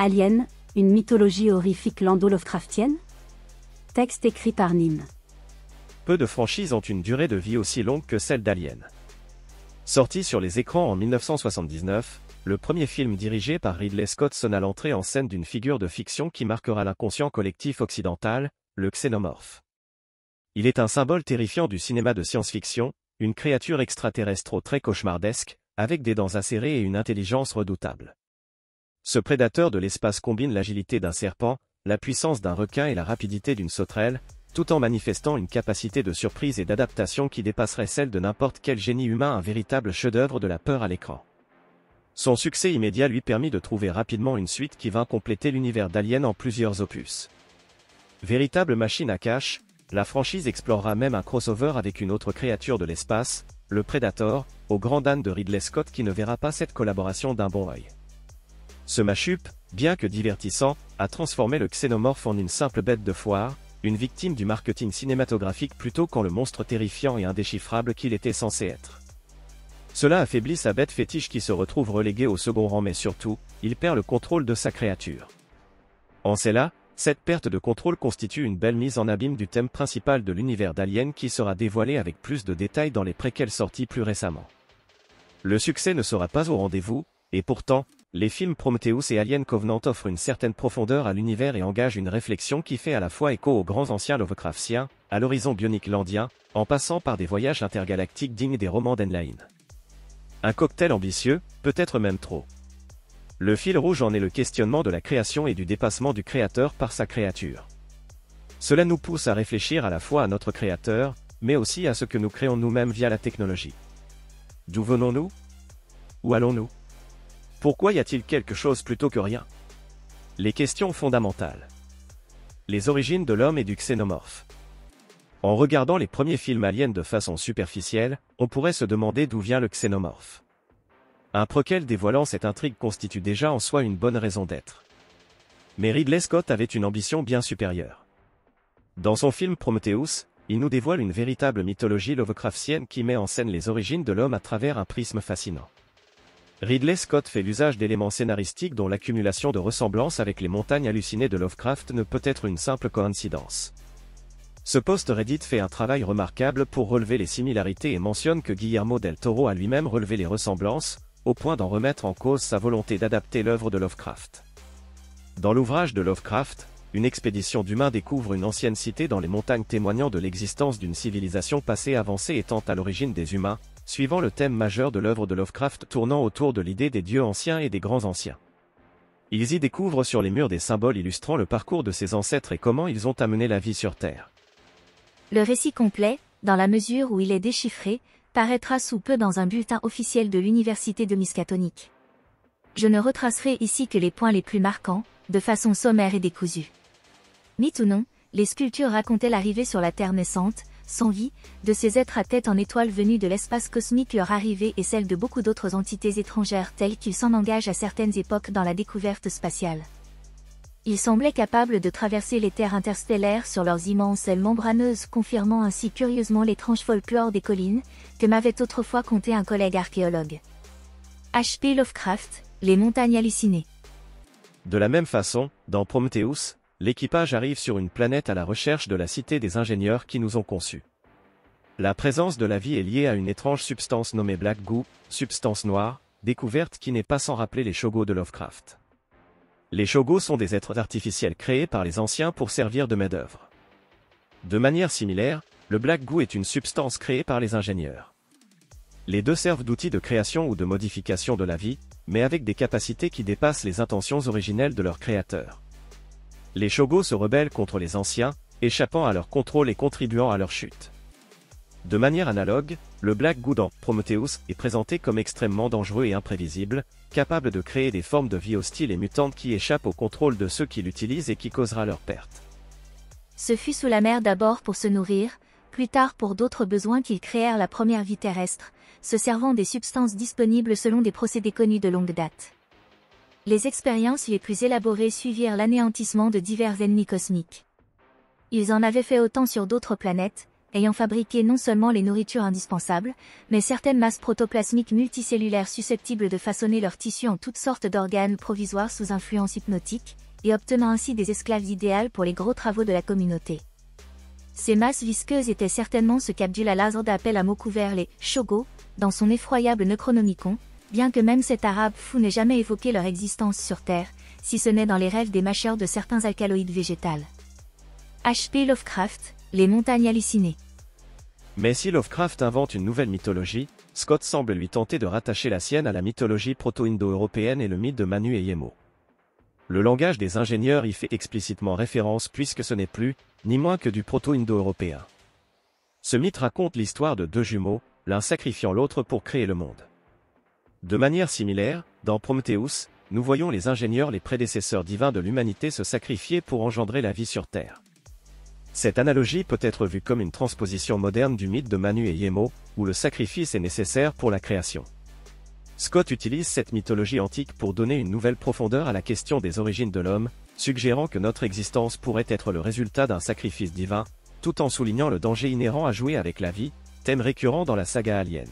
Alien, une mythologie horrifique lando-lovecraftienne? Texte écrit par Nîmes. Peu de franchises ont une durée de vie aussi longue que celle d'Alien. Sorti sur les écrans en 1979, le premier film dirigé par Ridley Scott sonne à l'entrée en scène d'une figure de fiction qui marquera l'inconscient collectif occidental, le xénomorphe. Il est un symbole terrifiant du cinéma de science-fiction, une créature extraterrestre au traits cauchemardesques, avec des dents acérées et une intelligence redoutable. Ce prédateur de l'espace combine l'agilité d'un serpent, la puissance d'un requin et la rapidité d'une sauterelle, tout en manifestant une capacité de surprise et d'adaptation qui dépasserait celle de n'importe quel génie humain, un véritable chef-d'œuvre de la peur à l'écran. Son succès immédiat lui permit de trouver rapidement une suite qui vint compléter l'univers d'Alien en plusieurs opus. Véritable machine à cache, la franchise explorera même un crossover avec une autre créature de l'espace, le Predator, au grand dam de Ridley Scott qui ne verra pas cette collaboration d'un bon œil. Ce mash-up, bien que divertissant, a transformé le xénomorphe en une simple bête de foire, une victime du marketing cinématographique plutôt qu'en le monstre terrifiant et indéchiffrable qu'il était censé être. Cela affaiblit sa bête fétiche qui se retrouve reléguée au second rang, mais surtout, il perd le contrôle de sa créature. En cela, cette perte de contrôle constitue une belle mise en abîme du thème principal de l'univers d'Alien qui sera dévoilé avec plus de détails dans les préquels sortis plus récemment. Le succès ne sera pas au rendez-vous, et pourtant, les films Prometheus et Alien Covenant offrent une certaine profondeur à l'univers et engagent une réflexion qui fait à la fois écho aux grands anciens Lovecraftiens, à l'horizon bionique landien, en passant par des voyages intergalactiques dignes des romans d'Heinlein. Un cocktail ambitieux, peut-être même trop. Le fil rouge en est le questionnement de la création et du dépassement du créateur par sa créature. Cela nous pousse à réfléchir à la fois à notre créateur, mais aussi à ce que nous créons nous-mêmes via la technologie. D'où venons-nous? Où allons-nous? Pourquoi y a-t-il quelque chose plutôt que rien? Les questions fondamentales. Les origines de l'homme et du xénomorphe. En regardant les premiers films aliens de façon superficielle, on pourrait se demander d'où vient le xénomorphe. Un préquel dévoilant cette intrigue constitue déjà en soi une bonne raison d'être. Mais Ridley Scott avait une ambition bien supérieure. Dans son film Prometheus, il nous dévoile une véritable mythologie lovecraftienne qui met en scène les origines de l'homme à travers un prisme fascinant. Ridley Scott fait l'usage d'éléments scénaristiques dont l'accumulation de ressemblances avec les montagnes hallucinées de Lovecraft ne peut être une simple coïncidence. Ce post Reddit fait un travail remarquable pour relever les similarités et mentionne que Guillermo del Toro a lui-même relevé les ressemblances, au point d'en remettre en cause sa volonté d'adapter l'œuvre de Lovecraft. Dans l'ouvrage de Lovecraft, une expédition d'humains découvre une ancienne cité dans les montagnes témoignant de l'existence d'une civilisation passée avancée étant à l'origine des humains, suivant le thème majeur de l'œuvre de Lovecraft tournant autour de l'idée des dieux anciens et des grands anciens. Ils y découvrent sur les murs des symboles illustrant le parcours de ces ancêtres et comment ils ont amené la vie sur Terre. Le récit complet, dans la mesure où il est déchiffré, paraîtra sous peu dans un bulletin officiel de l'Université de Miskatonic. Je ne retracerai ici que les points les plus marquants, de façon sommaire et décousue. Mythe ou non, les sculptures racontaient l'arrivée sur la Terre naissante, sans vie, de ces êtres à tête en étoile venus de l'espace cosmique, leur arrivée et celle de beaucoup d'autres entités étrangères telles qu'ils s'en engagent à certaines époques dans la découverte spatiale. Ils semblaient capables de traverser les terres interstellaires sur leurs immenses ailes membraneuses, confirmant ainsi curieusement l'étrange folklore des collines, que m'avait autrefois conté un collègue archéologue. H.P. Lovecraft, les montagnes hallucinées. De la même façon, dans Prometheus, l'équipage arrive sur une planète à la recherche de la cité des ingénieurs qui nous ont conçus. La présence de la vie est liée à une étrange substance nommée Black Goo, substance noire, découverte qui n'est pas sans rappeler les Shoggoths de Lovecraft. Les Shoggoths sont des êtres artificiels créés par les anciens pour servir de main-d'œuvre. De manière similaire, le Black Goo est une substance créée par les ingénieurs. Les deux servent d'outils de création ou de modification de la vie, mais avec des capacités qui dépassent les intentions originelles de leurs créateurs. Les Shoggoths se rebellent contre les anciens, échappant à leur contrôle et contribuant à leur chute. De manière analogue, le Black Goo dans Prometheus est présenté comme extrêmement dangereux et imprévisible, capable de créer des formes de vie hostiles et mutantes qui échappent au contrôle de ceux qui l'utilisent et qui causera leur perte. Ce fut sous la mer d'abord pour se nourrir, plus tard pour d'autres besoins qu'ils créèrent la première vie terrestre, se servant des substances disponibles selon des procédés connus de longue date. Les expériences les plus élaborées suivirent l'anéantissement de divers ennemis cosmiques. Ils en avaient fait autant sur d'autres planètes, ayant fabriqué non seulement les nourritures indispensables, mais certaines masses protoplasmiques multicellulaires susceptibles de façonner leurs tissus en toutes sortes d'organes provisoires sous influence hypnotique, et obtenant ainsi des esclaves idéales pour les gros travaux de la communauté. Ces masses visqueuses étaient certainement ce qu'Abdul-Al-Azad appelle à mots couverts les « shogo » dans son effroyable Necronomicon, bien que même cet arabe fou n'ait jamais évoqué leur existence sur Terre, si ce n'est dans les rêves des mâcheurs de certains alcaloïdes végétales. H.P. Lovecraft, Les montagnes hallucinées. Mais si Lovecraft invente une nouvelle mythologie, Scott semble lui tenter de rattacher la sienne à la mythologie proto-indo-européenne et le mythe de Manu et Yemo. Le langage des ingénieurs y fait explicitement référence puisque ce n'est plus, ni moins que du proto-indo-européen. Ce mythe raconte l'histoire de deux jumeaux, l'un sacrifiant l'autre pour créer le monde. De manière similaire, dans Prometheus, nous voyons les ingénieurs, les prédécesseurs divins de l'humanité, se sacrifier pour engendrer la vie sur Terre. Cette analogie peut être vue comme une transposition moderne du mythe de Manu et Yemo, où le sacrifice est nécessaire pour la création. Scott utilise cette mythologie antique pour donner une nouvelle profondeur à la question des origines de l'homme, suggérant que notre existence pourrait être le résultat d'un sacrifice divin, tout en soulignant le danger inhérent à jouer avec la vie, thème récurrent dans la saga Alien.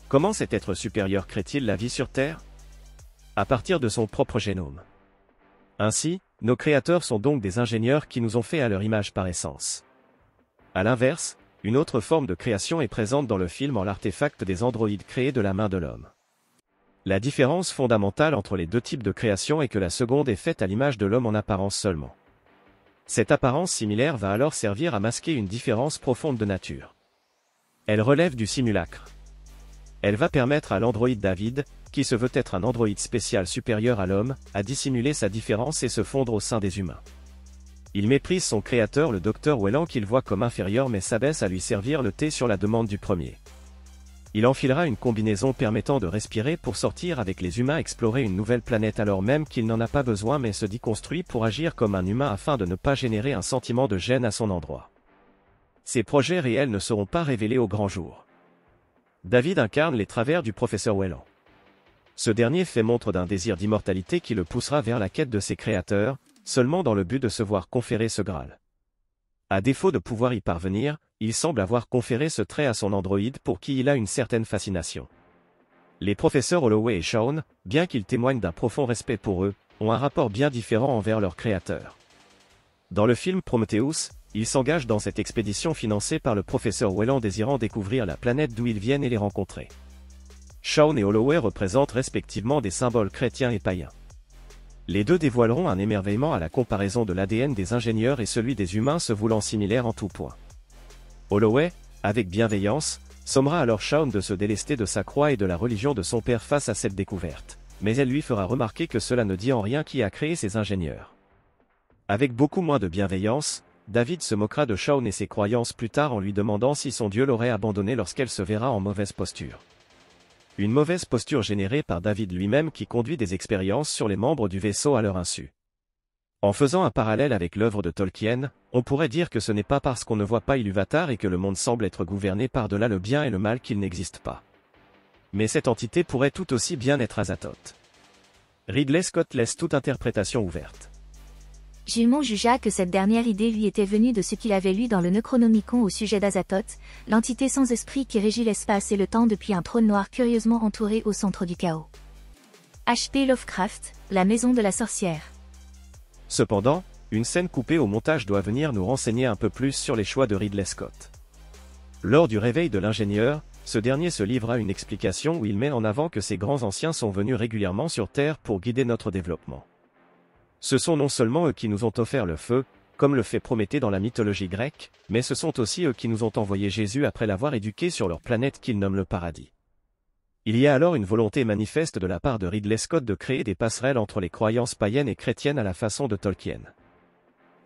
Comment cet être supérieur crée-t-il la vie sur Terre? À partir de son propre génome. Ainsi, nos créateurs sont donc des ingénieurs qui nous ont fait à leur image par essence. À l'inverse, une autre forme de création est présente dans le film en l'artefact des androïdes créés de la main de l'homme. La différence fondamentale entre les deux types de création est que la seconde est faite à l'image de l'homme en apparence seulement. Cette apparence similaire va alors servir à masquer une différence profonde de nature. Elle relève du simulacre. Elle va permettre à l'androïde David, qui se veut être un androïde spécial supérieur à l'homme, à dissimuler sa différence et se fondre au sein des humains. Il méprise son créateur le docteur Weyland qu'il voit comme inférieur mais s'abaisse à lui servir le thé sur la demande du premier. Il enfilera une combinaison permettant de respirer pour sortir avec les humains explorer une nouvelle planète alors même qu'il n'en a pas besoin mais se dit construit pour agir comme un humain afin de ne pas générer un sentiment de gêne à son endroit. Ses projets réels ne seront pas révélés au grand jour. David incarne les travers du professeur Weyland. Ce dernier fait montre d'un désir d'immortalité qui le poussera vers la quête de ses créateurs, seulement dans le but de se voir conférer ce Graal. À défaut de pouvoir y parvenir, il semble avoir conféré ce trait à son androïde pour qui il a une certaine fascination. Les professeurs Holloway et Shaun, bien qu'ils témoignent d'un profond respect pour eux, ont un rapport bien différent envers leur créateur. Dans le film Prometheus, ils s'engagent dans cette expédition financée par le professeur Weyland désirant découvrir la planète d'où ils viennent et les rencontrer. Shaun et Holloway représentent respectivement des symboles chrétiens et païens. Les deux dévoileront un émerveillement à la comparaison de l'ADN des ingénieurs et celui des humains se voulant similaires en tout point. Holloway, avec bienveillance, sommera alors Shaun de se délester de sa croix et de la religion de son père face à cette découverte, mais elle lui fera remarquer que cela ne dit en rien qui a créé ces ingénieurs. Avec beaucoup moins de bienveillance, David se moquera de Shaun et ses croyances plus tard en lui demandant si son Dieu l'aurait abandonné lorsqu'elle se verra en mauvaise posture. Une mauvaise posture générée par David lui-même qui conduit des expériences sur les membres du vaisseau à leur insu. En faisant un parallèle avec l'œuvre de Tolkien, on pourrait dire que ce n'est pas parce qu'on ne voit pas Ilúvatar et que le monde semble être gouverné par-delà le bien et le mal qu'il n'existe pas. Mais cette entité pourrait tout aussi bien être Azathoth. Ridley Scott laisse toute interprétation ouverte. Gilmont jugea que cette dernière idée lui était venue de ce qu'il avait lu dans le Necronomicon au sujet d'Azathoth, l'entité sans esprit qui régit l'espace et le temps depuis un trône noir curieusement entouré au centre du chaos. H.P. Lovecraft, La maison de la sorcière. Cependant, une scène coupée au montage doit venir nous renseigner un peu plus sur les choix de Ridley Scott. Lors du réveil de l'ingénieur, ce dernier se livre à une explication où il met en avant que ces grands anciens sont venus régulièrement sur Terre pour guider notre développement. Ce sont non seulement eux qui nous ont offert le feu, comme le fait Prométhée dans la mythologie grecque, mais ce sont aussi eux qui nous ont envoyé Jésus après l'avoir éduqué sur leur planète qu'ils nomment le paradis. Il y a alors une volonté manifeste de la part de Ridley Scott de créer des passerelles entre les croyances païennes et chrétiennes à la façon de Tolkien.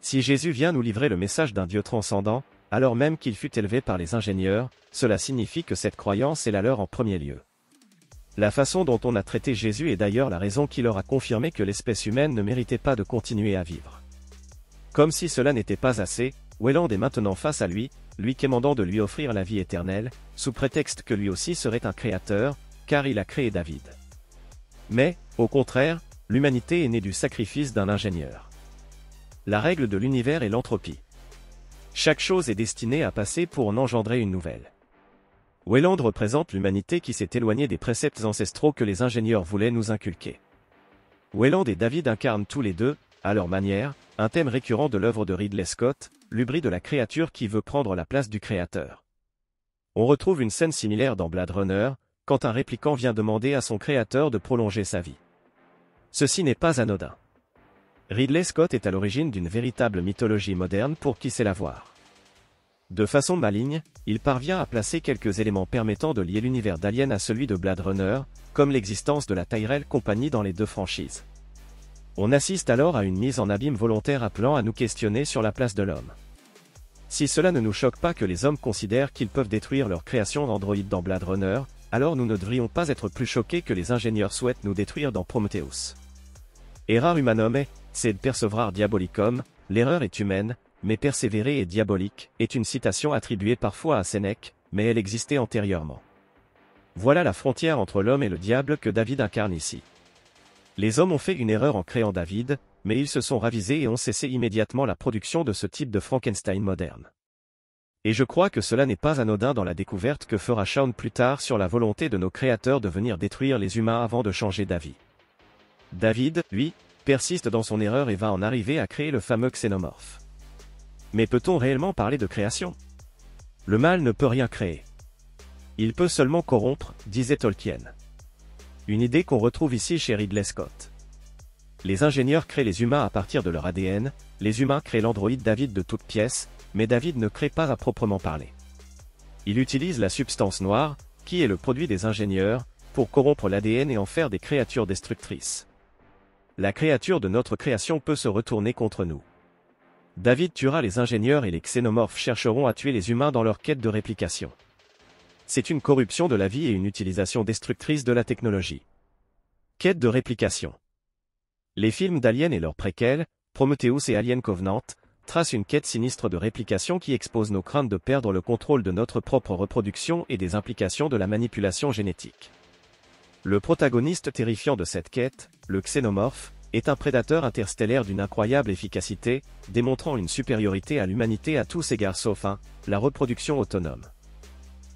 Si Jésus vient nous livrer le message d'un Dieu transcendant, alors même qu'il fut élevé par les ingénieurs, cela signifie que cette croyance est la leur en premier lieu. La façon dont on a traité Jésus est d'ailleurs la raison qui leur a confirmé que l'espèce humaine ne méritait pas de continuer à vivre. Comme si cela n'était pas assez, Weyland est maintenant face à lui quémandant de lui offrir la vie éternelle, sous prétexte que lui aussi serait un créateur, car il a créé David. Mais, au contraire, l'humanité est née du sacrifice d'un ingénieur. La règle de l'univers est l'entropie. Chaque chose est destinée à passer pour en engendrer une nouvelle. Weyland représente l'humanité qui s'est éloignée des préceptes ancestraux que les ingénieurs voulaient nous inculquer. Weyland et David incarnent tous les deux, à leur manière, un thème récurrent de l'œuvre de Ridley Scott, l'hubris de la créature qui veut prendre la place du créateur. On retrouve une scène similaire dans Blade Runner, quand un répliquant vient demander à son créateur de prolonger sa vie. Ceci n'est pas anodin. Ridley Scott est à l'origine d'une véritable mythologie moderne pour qui sait la voir. De façon maligne, il parvient à placer quelques éléments permettant de lier l'univers d'Alien à celui de Blade Runner, comme l'existence de la Tyrell Company dans les deux franchises. On assiste alors à une mise en abîme volontaire appelant à nous questionner sur la place de l'homme. Si cela ne nous choque pas que les hommes considèrent qu'ils peuvent détruire leur création d'androïdes dans Blade Runner, alors nous ne devrions pas être plus choqués que les ingénieurs souhaitent nous détruire dans Prometheus. Errare humanum est, sed perseverar diabolicum, l'erreur est humaine, mais persévérer est diabolique, est une citation attribuée parfois à Sénèque, mais elle existait antérieurement. Voilà la frontière entre l'homme et le diable que David incarne ici. Les hommes ont fait une erreur en créant David, mais ils se sont ravisés et ont cessé immédiatement la production de ce type de Frankenstein moderne. Et je crois que cela n'est pas anodin dans la découverte que fera Shaun plus tard sur la volonté de nos créateurs de venir détruire les humains avant de changer d'avis. David, lui, persiste dans son erreur et va en arriver à créer le fameux xénomorphe. Mais peut-on réellement parler de création? Le mal ne peut rien créer. Il peut seulement corrompre, disait Tolkien. Une idée qu'on retrouve ici chez Ridley Scott. Les ingénieurs créent les humains à partir de leur ADN, les humains créent l'androïde David de toutes pièces, mais David ne crée pas à proprement parler. Il utilise la substance noire, qui est le produit des ingénieurs, pour corrompre l'ADN et en faire des créatures destructrices. La créature de notre création peut se retourner contre nous. David tuera les ingénieurs et les xénomorphes chercheront à tuer les humains dans leur quête de réplication. C'est une corruption de la vie et une utilisation destructrice de la technologie. Quête de réplication. Les films d'Alien et leurs préquels, Prometheus et Alien Covenant, tracent une quête sinistre de réplication qui expose nos craintes de perdre le contrôle de notre propre reproduction et des implications de la manipulation génétique. Le protagoniste terrifiant de cette quête, le xénomorphe, est un prédateur interstellaire d'une incroyable efficacité, démontrant une supériorité à l'humanité à tous égards sauf la reproduction autonome.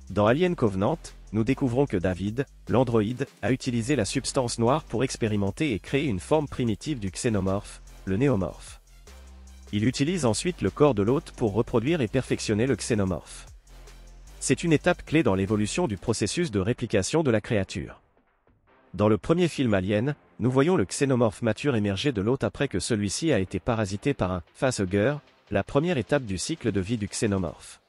Dans Alien Covenant, nous découvrons que David, l'androïde, a utilisé la substance noire pour expérimenter et créer une forme primitive du xénomorphe, le néomorphe. Il utilise ensuite le corps de l'hôte pour reproduire et perfectionner le xénomorphe. C'est une étape clé dans l'évolution du processus de réplication de la créature. Dans le premier film Alien, nous voyons le xénomorphe mature émerger de l'hôte après que celui-ci a été parasité par un facehugger, la première étape du cycle de vie du xénomorphe.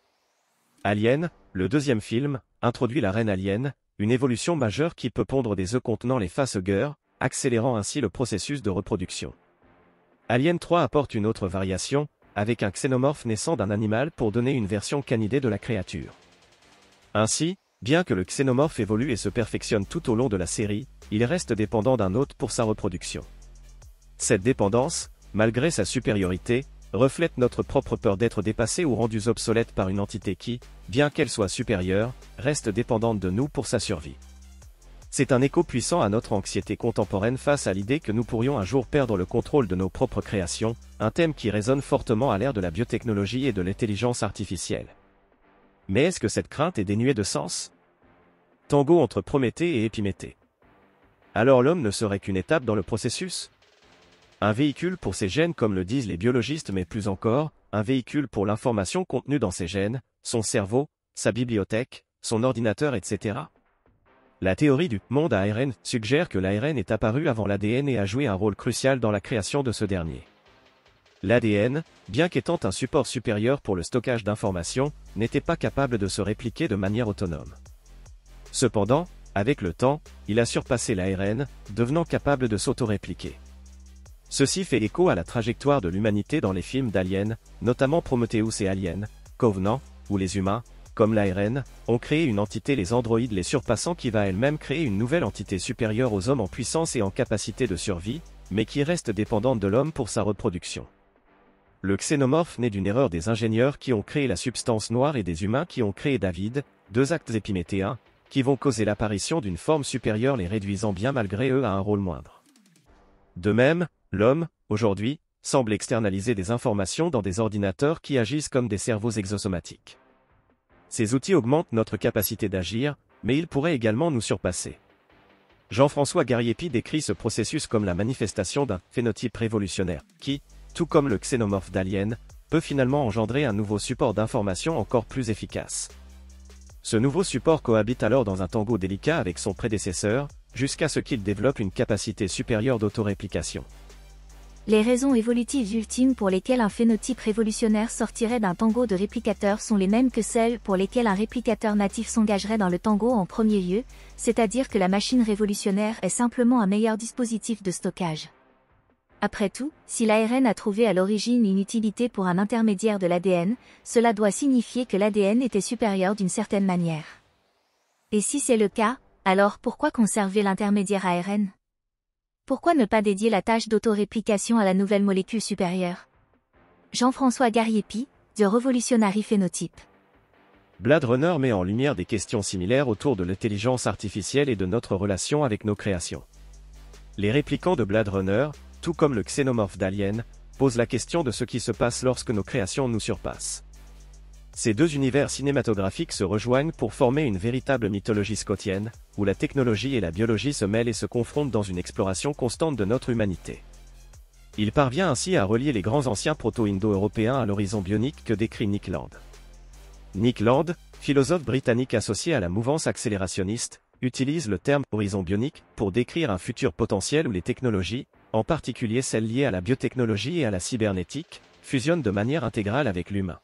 Alien, le deuxième film, introduit la reine alien, une évolution majeure qui peut pondre des œufs contenant les facehuggers, accélérant ainsi le processus de reproduction. Alien 3 apporte une autre variation, avec un xénomorphe naissant d'un animal pour donner une version canidée de la créature. Ainsi, bien que le xénomorphe évolue et se perfectionne tout au long de la série, il reste dépendant d'un hôte pour sa reproduction. Cette dépendance, malgré sa supériorité, reflète notre propre peur d'être dépassés ou rendus obsolètes par une entité qui, bien qu'elle soit supérieure, reste dépendante de nous pour sa survie. C'est un écho puissant à notre anxiété contemporaine face à l'idée que nous pourrions un jour perdre le contrôle de nos propres créations, un thème qui résonne fortement à l'ère de la biotechnologie et de l'intelligence artificielle. Mais est-ce que cette crainte est dénuée de sens? Tango entre Prométhée et Épiméthée. Alors l'homme ne serait qu'une étape dans le processus? Un véhicule pour ses gènes comme le disent les biologistes mais plus encore, un véhicule pour l'information contenue dans ses gènes, son cerveau, sa bibliothèque, son ordinateur etc. La théorie du « monde à ARN » suggère que l'ARN est apparu avant l'ADN et a joué un rôle crucial dans la création de ce dernier. L'ADN, bien qu'étant un support supérieur pour le stockage d'informations, n'était pas capable de se répliquer de manière autonome. Cependant, avec le temps, il a surpassé l'ARN, devenant capable de s'auto-répliquer. Ceci fait écho à la trajectoire de l'humanité dans les films d'Alien, notamment Prometheus et Alien, Covenant, où les humains, comme l'ARN, ont créé une entité les androïdes les surpassant qui va elle-même créer une nouvelle entité supérieure aux hommes en puissance et en capacité de survie, mais qui reste dépendante de l'homme pour sa reproduction. Le xénomorphe naît d'une erreur des ingénieurs qui ont créé la substance noire et des humains qui ont créé David, deux actes épiméthéens, qui vont causer l'apparition d'une forme supérieure les réduisant bien malgré eux à un rôle moindre. De même, l'homme, aujourd'hui, semble externaliser des informations dans des ordinateurs qui agissent comme des cerveaux exosomatiques. Ces outils augmentent notre capacité d'agir, mais ils pourraient également nous surpasser. Jean-François Gariepi décrit ce processus comme la manifestation d'un phénotype révolutionnaire, qui, tout comme le xénomorphe d'Alien, peut finalement engendrer un nouveau support d'information encore plus efficace. Ce nouveau support cohabite alors dans un tango délicat avec son prédécesseur, jusqu'à ce qu'il développe une capacité supérieure d'autoréplication. Les raisons évolutives ultimes pour lesquelles un phénotype révolutionnaire sortirait d'un tango de réplicateurs sont les mêmes que celles pour lesquelles un réplicateur natif s'engagerait dans le tango en premier lieu, c'est-à-dire que la machine révolutionnaire est simplement un meilleur dispositif de stockage. Après tout, si l'ARN a trouvé à l'origine une utilité pour un intermédiaire de l'ADN, cela doit signifier que l'ADN était supérieur d'une certaine manière. Et si c'est le cas, alors pourquoi conserver l'intermédiaire ARN ? Pourquoi ne pas dédier la tâche d'autoréplication à la nouvelle molécule supérieure ? Jean-François Gariepi, The Revolutionary Phenotype. Blade Runner met en lumière des questions similaires autour de l'intelligence artificielle et de notre relation avec nos créations. Les réplicants de Blade Runner, tout comme le xénomorphe d'Alien, posent la question de ce qui se passe lorsque nos créations nous surpassent. Ces deux univers cinématographiques se rejoignent pour former une véritable mythologie scottienne, où la technologie et la biologie se mêlent et se confrontent dans une exploration constante de notre humanité. Il parvient ainsi à relier les grands anciens proto-indo-européens à l'horizon bionique que décrit Nick Land. Nick Land, philosophe britannique associé à la mouvance accélérationniste, utilise le terme « horizon bionique » pour décrire un futur potentiel où les technologies, en particulier celles liées à la biotechnologie et à la cybernétique, fusionnent de manière intégrale avec l'humain.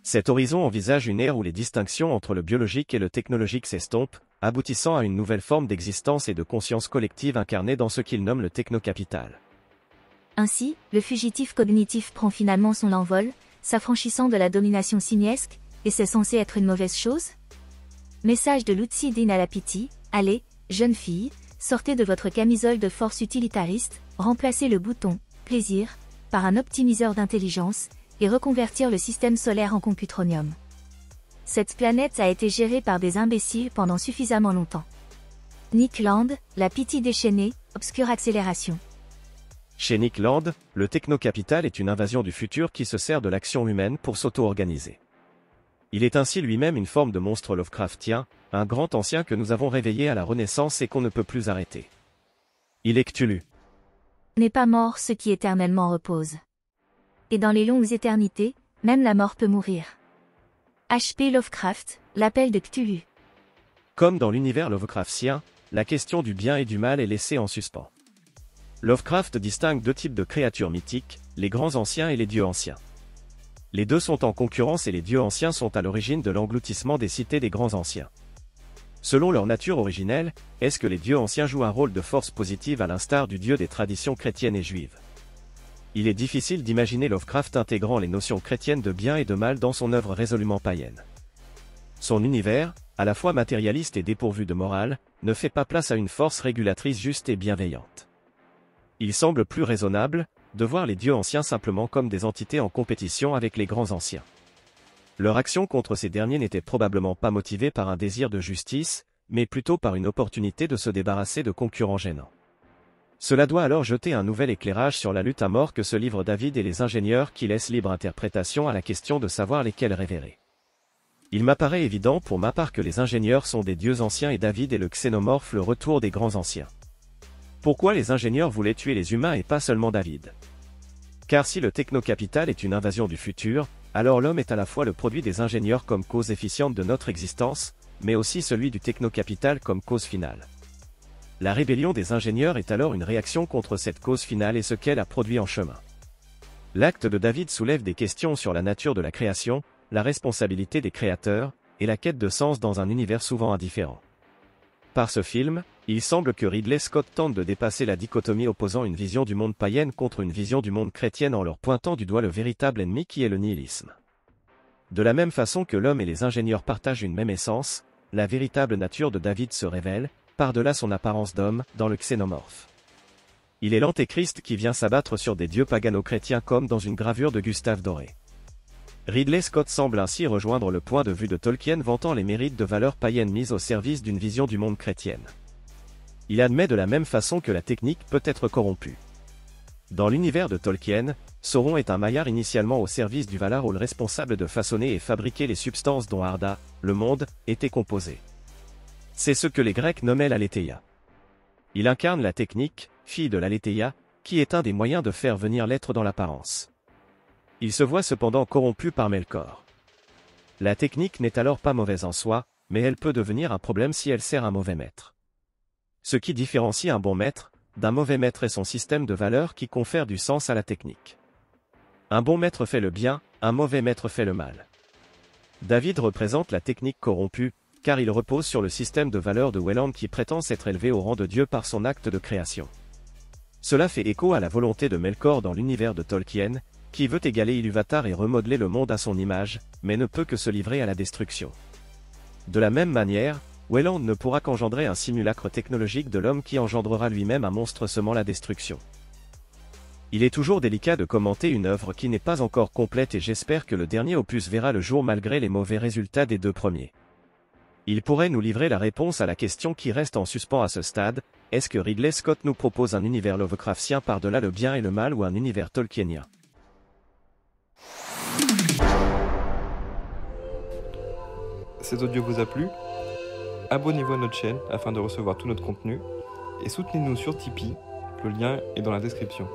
Cet horizon envisage une ère où les distinctions entre le biologique et le technologique s'estompent, aboutissant à une nouvelle forme d'existence et de conscience collective incarnée dans ce qu'il nomme le technocapital. Ainsi, le fugitif cognitif prend finalement son envol, s'affranchissant de la domination simiesque, et c'est censé être une mauvaise chose ? Message de Lutzi Dinalapiti, allez, jeune fille, sortez de votre camisole de force utilitariste, remplacez le bouton « plaisir » par un optimiseur d'intelligence, et reconvertir le système solaire en computronium. Cette planète a été gérée par des imbéciles pendant suffisamment longtemps. Nick Land, La Pitié déchaînée, Obscure accélération. Chez Nick Land, le technocapital est une invasion du futur qui se sert de l'action humaine pour s'auto-organiser. Il est ainsi lui-même une forme de monstre Lovecraftien, un grand ancien que nous avons réveillé à la Renaissance et qu'on ne peut plus arrêter. Il est Cthulhu. N'est pas mort ce qui éternellement repose. Et dans les longues éternités, même la mort peut mourir. H.P. Lovecraft, l'appel de Cthulhu. Comme dans l'univers Lovecraftien, la question du bien et du mal est laissée en suspens. Lovecraft distingue deux types de créatures mythiques, les grands anciens et les dieux anciens. Les deux sont en concurrence et les dieux anciens sont à l'origine de l'engloutissement des cités des grands anciens. Selon leur nature originelle, est-ce que les dieux anciens jouent un rôle de force positive à l'instar du dieu des traditions chrétiennes et juives ? Il est difficile d'imaginer Lovecraft intégrant les notions chrétiennes de bien et de mal dans son œuvre résolument païenne. Son univers, à la fois matérialiste et dépourvu de morale, ne fait pas place à une force régulatrice juste et bienveillante. Il semble plus raisonnable de voir les dieux anciens simplement comme des entités en compétition avec les grands anciens. Leur action contre ces derniers n'était probablement pas motivée par un désir de justice, mais plutôt par une opportunité de se débarrasser de concurrents gênants. Cela doit alors jeter un nouvel éclairage sur la lutte à mort que se livrent David et les ingénieurs qui laissent libre interprétation à la question de savoir lesquels révérer. Il m'apparaît évident pour ma part que les ingénieurs sont des dieux anciens et David est le xénomorphe, le retour des grands anciens. Pourquoi les ingénieurs voulaient tuer les humains et pas seulement David ? Car si le technocapital est une invasion du futur, alors l'homme est à la fois le produit des ingénieurs comme cause efficiente de notre existence, mais aussi celui du technocapital comme cause finale. La rébellion des ingénieurs est alors une réaction contre cette cause finale et ce qu'elle a produit en chemin. L'acte de David soulève des questions sur la nature de la création, la responsabilité des créateurs, et la quête de sens dans un univers souvent indifférent. Par ce film, il semble que Ridley Scott tente de dépasser la dichotomie opposant une vision du monde païenne contre une vision du monde chrétienne en leur pointant du doigt le véritable ennemi qui est le nihilisme. De la même façon que l'homme et les ingénieurs partagent une même essence, la véritable nature de David se révèle, par-delà son apparence d'homme, dans le xénomorphe. Il est l'antéchrist qui vient s'abattre sur des dieux pagano-chrétiens comme dans une gravure de Gustave Doré. Ridley Scott semble ainsi rejoindre le point de vue de Tolkien vantant les mérites de valeurs païennes mises au service d'une vision du monde chrétienne. Il admet de la même façon que la technique peut être corrompue. Dans l'univers de Tolkien, Sauron est un maillard initialement au service du Valar, responsable de façonner et fabriquer les substances dont Arda, le monde, était composé. C'est ce que les Grecs nommaient l'Aletheia. Il incarne la technique, fille de l'Aletheia, qui est un des moyens de faire venir l'être dans l'apparence. Il se voit cependant corrompu par Melkor. La technique n'est alors pas mauvaise en soi, mais elle peut devenir un problème si elle sert un mauvais maître. Ce qui différencie un bon maître d'un mauvais maître est son système de valeurs qui confère du sens à la technique. Un bon maître fait le bien, un mauvais maître fait le mal. David représente la technique corrompue, car il repose sur le système de valeurs de Welland qui prétend s'être élevé au rang de Dieu par son acte de création. Cela fait écho à la volonté de Melkor dans l'univers de Tolkien, qui veut égaler Ilúvatar et remodeler le monde à son image, mais ne peut que se livrer à la destruction. De la même manière, Welland ne pourra qu'engendrer un simulacre technologique de l'homme qui engendrera lui-même un monstre semant la destruction. Il est toujours délicat de commenter une œuvre qui n'est pas encore complète et j'espère que le dernier opus verra le jour malgré les mauvais résultats des deux premiers. Il pourrait nous livrer la réponse à la question qui reste en suspens à ce stade, est-ce que Ridley Scott nous propose un univers Lovecraftien par-delà le bien et le mal ou un univers tolkienien? Cet audio vous a plu? Abonnez-vous à notre chaîne afin de recevoir tout notre contenu et soutenez-nous sur Tipeee, le lien est dans la description.